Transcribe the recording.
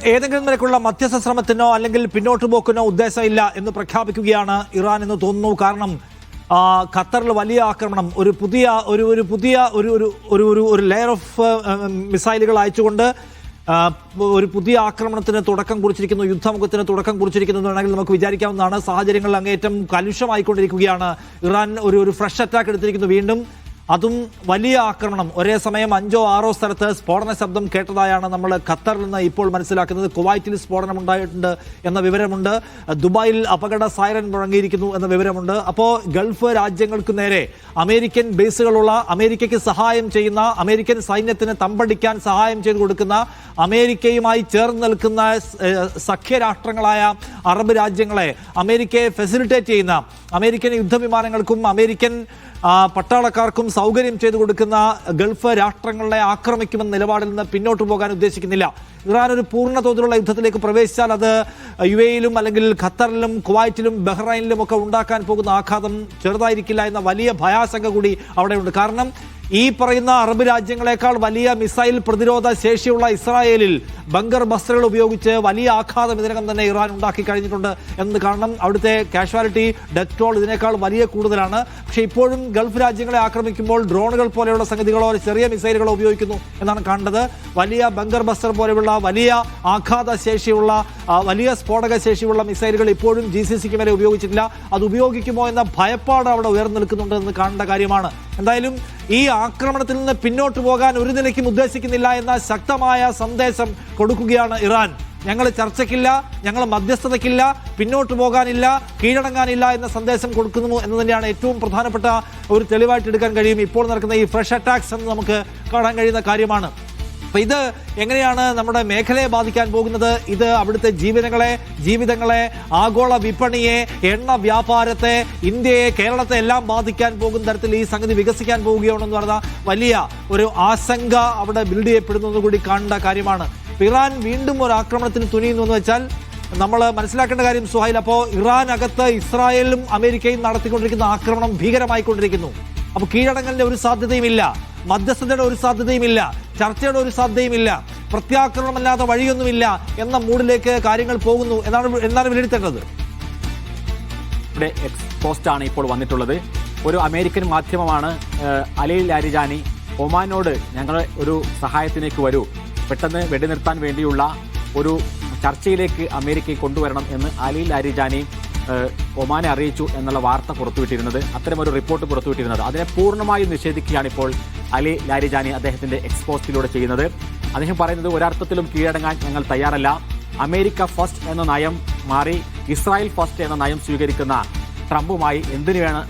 ഏതെങ്കിലും നിലക്കുള്ള മധ്യസ്ഥ ശ്രമത്തിനോ അല്ലെങ്കിൽ പിന്നോട്ട് പോക്കിനോ ഉദ്ദേശമില്ല എന്ന് പ്രഖ്യാപിക്കുകയാണ് ഇറാൻ എന്ന് തോന്നുന്നു. കാരണം ഖത്തറിൽ വലിയ ആക്രമണം, ഒരു ലെയർ ഓഫ് മിസൈലുകൾ അയച്ചുകൊണ്ട് ഒരു പുതിയ ആക്രമണത്തിന് തുടക്കം കുറിച്ചിരിക്കുന്നു, യുദ്ധമുഖത്തിന് തുടക്കം കുറിച്ചിരിക്കുന്നു എന്നാണെങ്കിൽ നമുക്ക് വിചാരിക്കാവുന്നതാണ്. സാഹചര്യങ്ങൾ അങ്ങേയറ്റം കലുഷമായിക്കൊണ്ടിരിക്കുകയാണ്. ഇറാൻ ഒരു ഫ്രഷ് അറ്റാക്ക് എടുത്തിരിക്കുന്നു വീണ്ടും. അതും വലിയ ആക്രമണം. ഒരേ സമയം 5 or 6 സ്ഥലത്ത് സ്ഫോടന ശബ്ദം കേട്ടതായാണ് നമ്മൾ ഖത്തറിൽ നിന്ന് ഇപ്പോൾ മനസ്സിലാക്കുന്നത്. കുവൈറ്റിൽ സ്ഫോടനം ഉണ്ടായിട്ടുണ്ട് എന്ന വിവരമുണ്ട്. ദുബായിൽ അപകട സൈറൻ മുഴങ്ങിയിരിക്കുന്നു എന്ന വിവരമുണ്ട്. അപ്പോൾ ഗൾഫ് രാജ്യങ്ങൾക്ക് നേരെ അമേരിക്കൻ ബേസുകളുള്ള, അമേരിക്കയ്ക്ക് സഹായം ചെയ്യുന്ന, അമേരിക്കൻ സൈന്യത്തിന് തമ്പടിക്കാൻ സഹായം ചെയ്തു കൊടുക്കുന്ന, അമേരിക്കയുമായി ചേർന്ന് നിൽക്കുന്ന സഖ്യരാഷ്ട്രങ്ങളായ അറബ് രാജ്യങ്ങളെ അമേരിക്കയെ ഫെസിലിറ്റേറ്റ് ചെയ്യുന്ന, അമേരിക്കൻ യുദ്ധവിമാനങ്ങൾക്കും അമേരിക്കൻ പട്ടാളക്കാർക്കും സൗകര്യം ചെയ്തു കൊടുക്കുന്ന ഗൾഫ് രാഷ്ട്രങ്ങളെ ആക്രമിക്കുമെന്ന നിലപാടിൽ നിന്ന് പിന്നോട്ട് പോകാൻ ഉദ്ദേശിക്കുന്നില്ല. ഇറാൻ ഒരു പൂർണ്ണ തോതിലുള്ള യുദ്ധത്തിലേക്ക് പ്രവേശിച്ചാൽ അത് UAE-യിലും അല്ലെങ്കിൽ ഖത്തറിലും കുവൈറ്റിലും ബഹ്റൈനിലും ഒക്കെ ഉണ്ടാക്കാൻ പോകുന്ന ആഘാതം ചെറുതായിരിക്കില്ല എന്ന വലിയ ഭയാശങ്ക കൂടി അവിടെയുണ്ട്. കാരണം ഈ പറയുന്ന അറബ് രാജ്യങ്ങളെക്കാൾ വലിയ മിസൈൽ പ്രതിരോധ ശേഷിയുള്ള ഇസ്രായേലിൽ ബങ്കർ ബസ്റ്ററുകൾ ഉപയോഗിച്ച് വലിയ ആഘാതം ഇതിനകം തന്നെ ഇറാൻ ഉണ്ടാക്കി കഴിഞ്ഞിട്ടുണ്ട് എന്ന് കാണണം. അവിടുത്തെ കാഷ്വാലിറ്റി, ഡെത്ത് ടോൾ ഇതിനേക്കാൾ വലിയ കൂടുതലാണ്. പക്ഷേ ഇപ്പോഴും ഗൾഫ് രാജ്യങ്ങളെ ആക്രമിക്കുമ്പോൾ ഡ്രോണുകൾ പോലെയുള്ള സംഗതികളോ ചെറിയ മിസൈലുകളോ ഉപയോഗിക്കുന്നു എന്നാണ് കാണേണ്ടത്. വലിയ ബങ്കർ ബസ്റ്റർ പോലെയുള്ള വലിയ ആഘാത ശേഷിയുള്ള, വലിയ സ്ഫോടക ശേഷിയുള്ള മിസൈലുകൾ ഇപ്പോഴും GCCക്ക് മേലെ ഉപയോഗിച്ചിട്ടില്ല. അത് ഉപയോഗിക്കുമോ എന്ന ഭയപ്പാട് അവിടെ ഉയർന്നു നിൽക്കുന്നുണ്ട് എന്ന് കാണേണ്ട കാര്യമാണ്. എന്തായാലും ഈ ആക്രമണത്തിൽ നിന്ന് പിന്നോട്ട് പോകാൻ ഒരു നിലയ്ക്കും ഉദ്ദേശിക്കുന്നില്ല എന്ന ശക്തമായ സന്ദേശം കൊടുക്കുകയാണ് ഇറാൻ. ഞങ്ങൾ ചർച്ചയ്ക്കില്ല, ഞങ്ങൾ മധ്യസ്ഥതയ്ക്കില്ല, പിന്നോട്ട് പോകാനില്ല, കീഴടങ്ങാനില്ല എന്ന സന്ദേശം കൊടുക്കുന്നു എന്ന് തന്നെയാണ് ഏറ്റവും പ്രധാനപ്പെട്ട ഒരു തെളിവായിട്ട് എടുക്കാൻ കഴിയും. ഇപ്പോൾ നടക്കുന്ന ഈ ഫ്രഷ് അറ്റാക്സ് എന്ന് നമുക്ക് കാണാൻ കഴിയുന്ന കാര്യമാണ്. അപ്പൊ ഇത് എങ്ങനെയാണ് നമ്മുടെ മേഖലയെ ബാധിക്കാൻ പോകുന്നത്? ഇത് അവിടുത്തെ ജീവിതങ്ങളെ, ആഗോള വിപണിയെ, എണ്ണ വ്യാപാരത്തെ, ഇന്ത്യയെ, കേരളത്തെ എല്ലാം ബാധിക്കാൻ പോകുന്ന തരത്തിൽ ഈ സംഗതി വികസിക്കാൻ പോവുകയാണെന്ന് പറഞ്ഞാൽ വലിയ ഒരു ആശങ്ക അവിടെ ബിൽഡ് ചെയ്യപ്പെടുന്നത് കൂടി കാണേണ്ട കാര്യമാണ്. ഇറാൻ വീണ്ടും ഒരു ആക്രമണത്തിന് തുനിയുന്നു എന്ന് വെച്ചാൽ നമ്മൾ മനസ്സിലാക്കേണ്ട കാര്യം സുഹൈൽ, അപ്പോൾ ഇറാനകത്ത് ഇസ്രായേലും അമേരിക്കയും നടത്തിക്കൊണ്ടിരിക്കുന്ന ആക്രമണം ഭീകരമായിക്കൊണ്ടിരിക്കുന്നു. അപ്പോൾ കീഴടങ്ങലിന്റെ ഒരു സാധ്യതയുമില്ല, മധ്യസ്ഥതയുടെ ഒരു സാധ്യതയുമില്ല, ചർച്ചയുടെ ഒരു സാധ്യതയുമില്ല, പ്രത്യാക്രമണമല്ലാതെ വഴിയൊന്നുമില്ല എന്ന മൂഡിലേക്ക് കാര്യങ്ങൾ പോകുന്നു എന്നാണ് വിലയിരുത്തേണ്ടത്. ഇവിടെ പോസ്റ്റാണ് ഇപ്പോൾ വന്നിട്ടുള്ളത്. ഒരു അമേരിക്കൻ മാധ്യമമാണ് അലി ലാരിജാനി ഒമാനോട് ഞങ്ങൾ ഒരു സഹായത്തിലേക്ക് വരൂ, പെട്ടെന്ന് വെടിനിർത്താൻ വേണ്ടിയുള്ള ഒരു ചർച്ചയിലേക്ക് അമേരിക്കയെ കൊണ്ടുവരണം എന്ന് അലി ലാരിജാനി ഒമാനെ അറിയിച്ചു എന്നുള്ള വാർത്ത പുറത്തുവിട്ടിരുന്നത്, അത്തരമൊരു റിപ്പോർട്ട് പുറത്തുവിട്ടിരുന്നത്. അതിനെ പൂർണ്ണമായും നിഷേധിക്കുകയാണ് ഇപ്പോൾ അലി ലാരിജാനി അദ്ദേഹത്തിന്റെ എക്സ്പോസ്റ്റിലൂടെ ചെയ്യുന്നത്. അദ്ദേഹം പറയുന്നത് ഒരർത്ഥത്തിലും കീഴടങ്ങാൻ ഞങ്ങൾ തയ്യാറല്ല, അമേരിക്ക ഫസ്റ്റ് എന്ന നയം മാറി ഇസ്രായേൽ ഫസ്റ്റ് എന്ന നയം സ്വീകരിക്കുന്ന ട്രംപുമായി എന്തിനു വേണം